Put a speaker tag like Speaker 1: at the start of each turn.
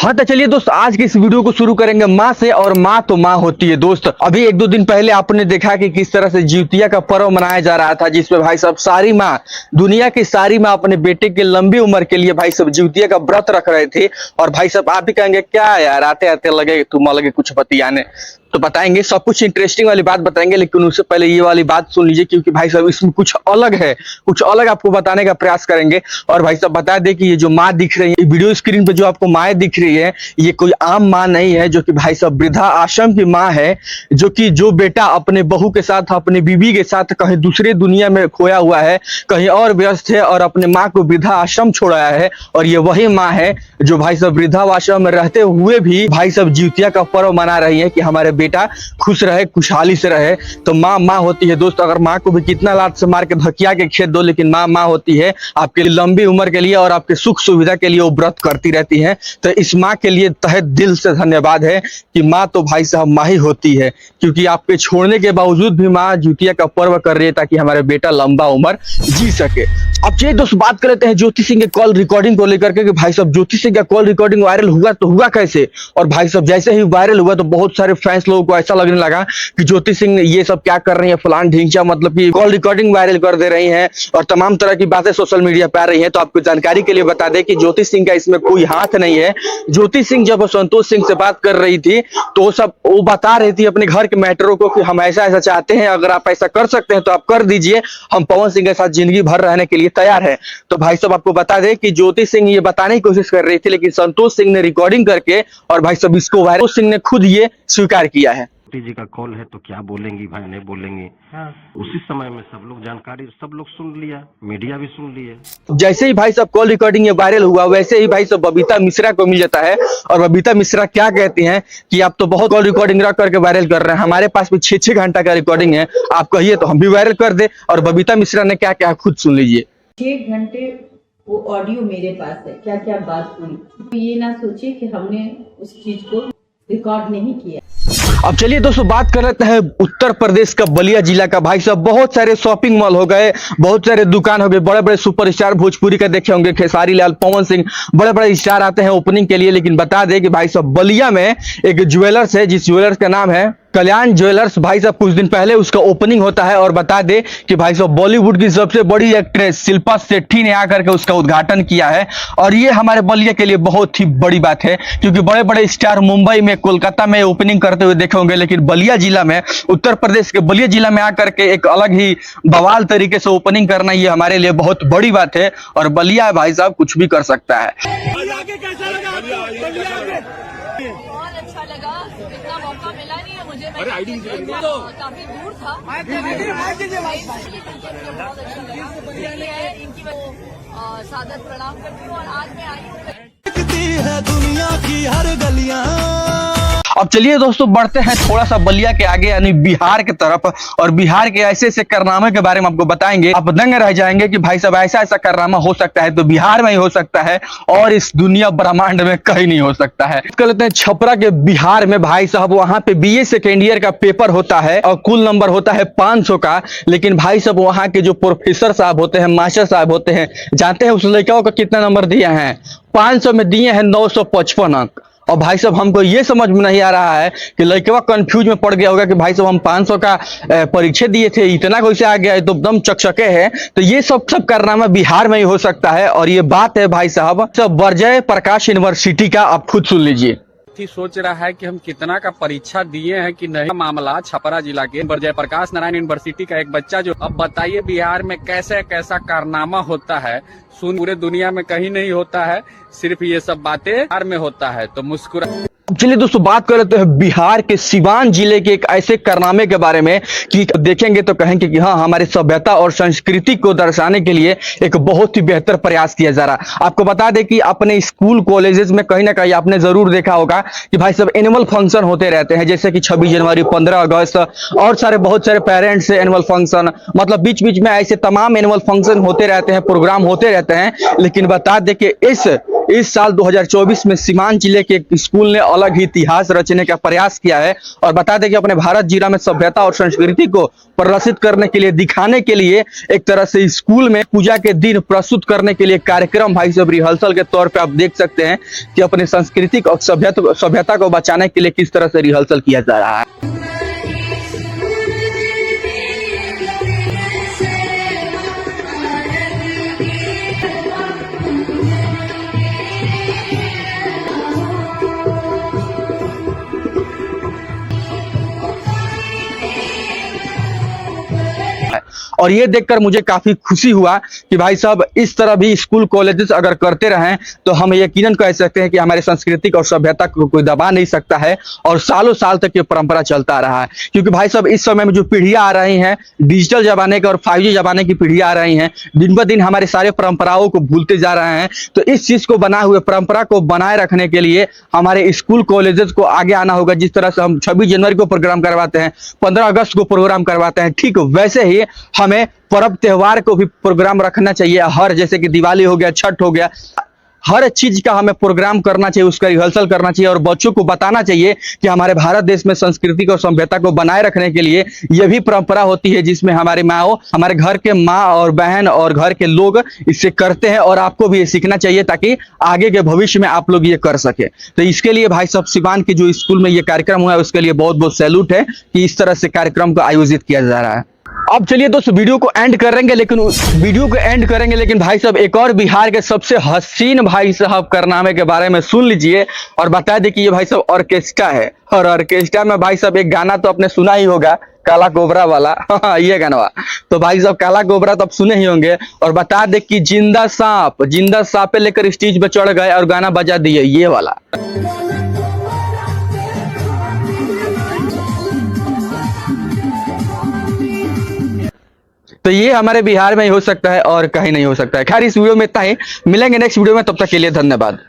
Speaker 1: हाँ तो चलिए दोस्त, आज की इस वीडियो को शुरू करेंगे माँ से। और माँ तो माँ होती है दोस्त। अभी एक दो दिन पहले आपने देखा कि किस तरह से जिउतिया का पर्व मनाया जा रहा था, जिसमें भाई साहब सारी माँ, दुनिया की सारी माँ अपने बेटे के लंबी उम्र के लिए भाई साहब जिउतिया का व्रत रख रहे थे। और भाई साहब आप भी कहेंगे क्या यार, आते आते लगे तुम लगे कुछ बतियाने, तो बताएंगे सब कुछ इंटरेस्टिंग वाली बात बताएंगे। लेकिन उससे पहले ये वाली बात सुन लीजिए, क्योंकि भाई साहब इसमें कुछ अलग है, कुछ अलग आपको बताने का प्रयास करेंगे। और भाई साहब बता दें कि ये जो माँ दिख रही है वीडियो स्क्रीन पे, जो आपको माँ दिख रही है, ये कोई आम माँ नहीं है, जो कि भाई साहब वृद्धा आश्रम की माँ है। जो बेटा अपने बहू के साथ, अपने बीवी के साथ कहीं दूसरे दुनिया में खोया हुआ है, कहीं और व्यस्त है, और अपने माँ को वृद्धा आश्रम छोड़ाया है। और ये वही माँ है जो भाई साहब वृद्धाश्रम में रहते हुए भी भाई साहब जिउतिया का पर्व मना रही है कि हमारे बेटा खुश रहे, खुशहाली से रहे। तो माँ माँ होती है दोस्त। अगर माँ को भी कितना लात से मार के धकिया के खेत दो, लेकिन माँ माँ होती है। आपके लंबी उम्र के लिए और आपके सुख सुविधा के लिए वो व्रत करती रहती है। तो इस माँ के लिए तहे दिल से धन्यवाद है कि माँ तो भाई साहब माँ ही होती है, क्योंकि आपके छोड़ने के बावजूद भी माँ जिउतिया का पर्व कर रही है ताकि हमारे बेटा लंबा उम्र जी सके। अब चलिए दोस्त, बात कर लेते हैं ज्योति सिंह के कॉल रिकॉर्डिंग को लेकर के कि भाई साहब ज्योति सिंह का कॉल रिकॉर्डिंग वायरल हुआ तो हुआ कैसे। और भाई साहब जैसे ही वायरल हुआ तो बहुत सारे फैंस लोगों को ऐसा लगने लगा कि ज्योति सिंह ये सब क्या कर रही है, फलान ढींचा, मतलब कि कॉल रिकॉर्डिंग वायरल कर दे रही हैं और तमाम तरह की बातें सोशल मीडिया पे आ रही हैं। तो आपको जानकारी के लिए बता दें कि ज्योति सिंह का इसमें कोई हाथ नहीं है। ज्योति सिंह जब संतोष सिंह से बात कर रही थी तो वो बता रही थी अपने घर के मैटरों को कि हम ऐसा ऐसा चाहते हैं, अगर आप ऐसा कर सकते हैं तो आप कर दीजिए, हम पवन सिंह के साथ जिंदगी भर रहने के लिए तैयार है। तो भाई साहब आपको बता दें कि ज्योति सिंह ये बताने की कोशिश कर रही थी, लेकिन संतोष सिंह ने रिकॉर्डिंग करके और भाई साहब इसको वायरल सिंह ने खुद ये स्वीकार किया है।
Speaker 2: जी का कॉल है तो क्या बोलेंगी भाई, नहीं बोलेंगी। हाँ। उसी समय में सब लोग जानकारी, सब लोग सुन लिया, मीडिया भी सुन लिए।
Speaker 1: जैसे ही भाई साहब कॉल रिकॉर्डिंग ये वायरल हुआ, वैसे ही भाई साहब बबीता मिश्रा को मिल जाता है। और बबीता मिश्रा क्या कहती हैं कि आप तो बहुत कॉल रिकॉर्डिंग रख करके वायरल कर रहे हैं, हमारे पास भी 6-6 घंटा का रिकॉर्डिंग है, आप कहिए तो हम भी वायरल कर दे। और बबीता मिश्रा ने क्या क्या खुद सुन लीजिए।
Speaker 3: 6 घंटे वो ऑडियो मेरे पास है, क्या क्या बात हुई, तो ये ना सोचिए कि हमने उस चीज को रिकॉर्ड नहीं किया।
Speaker 1: अब चलिए दोस्तों, बात कर लेते हैं उत्तर प्रदेश का बलिया जिला का। भाई साहब बहुत सारे शॉपिंग मॉल हो गए, बहुत सारे दुकान हो गए, बड़े बड़े सुपरस्टार भोजपुरी का देखे होंगे, खेसारी लाल, पवन सिंह, बड़े बड़े स्टार आते हैं ओपनिंग के लिए। लेकिन बता दें कि भाई साहब बलिया में एक ज्वेलर्स है, जिस ज्वेलर्स का नाम है कल्याण ज्वेलर्स। भाई साहब कुछ दिन पहले उसका ओपनिंग होता है। और बता दे कि भाई साहब बॉलीवुड की सबसे बड़ी एक्ट्रेस शिल्पा शेट्टी ने आकर के उसका उद्घाटन किया है। और ये हमारे बलिया के लिए बहुत ही बड़ी बात है, क्योंकि बड़े बड़े स्टार मुंबई में, कोलकाता में ओपनिंग करते हुए देखे होंगे, लेकिन बलिया जिला में, उत्तर प्रदेश के बलिया जिला में आकर के एक अलग ही बवाल तरीके से ओपनिंग करना, ये हमारे लिए बहुत बड़ी बात है। और बलिया भाई साहब कुछ भी कर सकता है।
Speaker 4: बहुत अच्छा लगा, इतना मौका मिला नहीं है मुझे, मैं काफी दूर था। बहुत अच्छा लगा, इनकी सादर प्रणाम करती हूँ और आज मैं आई हूँ
Speaker 5: दुनिया की हर गलियां।
Speaker 1: अब चलिए दोस्तों, बढ़ते हैं थोड़ा सा बलिया के आगे यानी बिहार की तरफ। और बिहार के ऐसे ऐसे कारनामे के बारे में आपको बताएंगे, आप दंग रह जाएंगे कि भाई साहब ऐसा ऐसा कारनामा हो सकता है तो बिहार में ही हो सकता है, और इस दुनिया ब्रह्मांड में कहीं नहीं हो सकता है। कर लेते हैं छपरा के बिहार में। भाई साहब वहां पे BA सेकेंड ईयर का पेपर होता है और कुल नंबर होता है 500 का। लेकिन भाई साहब वहां के जो प्रोफेसर साहब होते हैं, मास्टर साहब होते हैं, जानते हैं उस लड़का को कितना नंबर दिया है? 500 में दिए हैं 955 अंक। और भाई साहब हमको ये समझ में नहीं आ रहा है कि लड़का कंफ्यूज में पड़ गया होगा कि भाई साहब हम 500 का परीक्षा दिए थे, इतना कैसे आ गया, तो एकदम चकचके है। तो ये सब कारनामा बिहार में ही हो सकता है। और ये बात है भाई साहब सब विजय प्रकाश यूनिवर्सिटी का, आप खुद सुन लीजिए।
Speaker 6: सोच रहा है कि हम कितना का परीक्षा दिए हैं कि नहीं। मामला छपरा जिला के जय प्रकाश नारायण यूनिवर्सिटी का एक बच्चा जो, अब बताइए बिहार में कैसे कैसा कारनामा होता है, सुन पूरे दुनिया में कहीं नहीं होता है, सिर्फ ये सब बातें बिहार में होता है। तो मुस्कुरा।
Speaker 1: चलिए दोस्तों, बात कर लेते हैं बिहार के सिवान जिले के एक ऐसे कारनामे के बारे में कि देखेंगे तो कहेंगे कि हाँ, हमारी सभ्यता और संस्कृति को दर्शाने के लिए एक बहुत ही बेहतर प्रयास किया जा रहा। आपको बता दें कि अपने स्कूल कॉलेजेस में कहीं ना कहीं आपने जरूर देखा होगा कि भाई सब एनुअल फंक्शन होते रहते हैं, जैसे कि 26 जनवरी, 15 अगस्त और बहुत सारे पेरेंट्स से एनुअल फंक्शन, मतलब बीच बीच में ऐसे तमाम एनुअल फंक्शन होते रहते हैं, प्रोग्राम होते रहते हैं। लेकिन बता दें कि इस इस साल 2024 में सीवान जिले के एक स्कूल ने अलग ही इतिहास रचने का प्रयास किया है। और बता दें कि अपने भारत जिला में सभ्यता और संस्कृति को प्रदर्शित करने के लिए, दिखाने के लिए एक तरह से स्कूल में पूजा के दिन प्रस्तुत करने के लिए कार्यक्रम भाई साहब रिहर्सल के तौर पे आप देख सकते हैं कि अपने सांस्कृतिक और सभ्यता को बचाने के लिए किस तरह से रिहर्सल किया जा रहा है। और ये देखकर मुझे काफी खुशी हुआ कि भाई साहब इस तरह भी स्कूल कॉलेजेस अगर करते रहें तो हम यकीनन कह सकते हैं कि हमारे सांस्कृतिक और सभ्यता को कोई दबा नहीं सकता है और सालों साल तक ये परंपरा चलता रहा है। क्योंकि भाई साहब इस समय में जो पीढ़ियां आ रही हैं, डिजिटल जमाने के और 5G जमाने की पीढ़ियां आ रही हैं, दिन ब दिन हमारे सारे परंपराओं को भूलते जा रहे हैं। तो इस चीज को बनाए हुए परंपरा को बनाए रखने के लिए हमारे स्कूल कॉलेजेस को आगे आना होगा। जिस तरह से हम 26 जनवरी को प्रोग्राम करवाते हैं, 15 अगस्त को प्रोग्राम करवाते हैं, ठीक वैसे ही हमें पर्व त्योहार को भी प्रोग्राम रखना चाहिए। हर जैसे कि दिवाली हो गया, छठ हो गया, हर चीज का हमें प्रोग्राम करना चाहिए, उसका रिहर्सल करना चाहिए और बच्चों को बताना चाहिए कि हमारे भारत देश में संस्कृति और सभ्यता को बनाए रखने के लिए यह भी परंपरा होती है जिसमें हमारी माँ, हमारे घर के माँ और बहन और घर के लोग इससे करते हैं। और आपको भी ये सीखना चाहिए ताकि आगे के भविष्य में आप लोग ये कर सके। तो इसके लिए भाई साहब सिवान के जो स्कूल में ये कार्यक्रम हुआ है उसके लिए बहुत बहुत सैल्यूट है कि इस तरह से कार्यक्रम को आयोजित किया जा रहा है। अब चलिए दोस्तों वीडियो को एंड करेंगे, लेकिन भाई साहब एक और बिहार के सबसे हसीन भाई साहब कारनामे के बारे में सुन लीजिए। और बता दें कि ये भाई साहब ऑर्केस्ट्रा है और ऑर्केस्ट्रा में भाई साहब एक गाना तो आपने सुना ही होगा, काला कोबरा वाला ये गाना। तो भाई साहब काला कोबरा तो आप सुने ही होंगे। और बता दें कि जिंदा सांप पे लेकर स्टेज पे चढ़ गए और गाना बजा दिए ये वाला। तो ये हमारे बिहार में ही हो सकता है और कहीं नहीं हो सकता है। खैर इस वीडियो में इतना ही, मिलेंगे नेक्स्ट वीडियो में, तब तक के लिए धन्यवाद।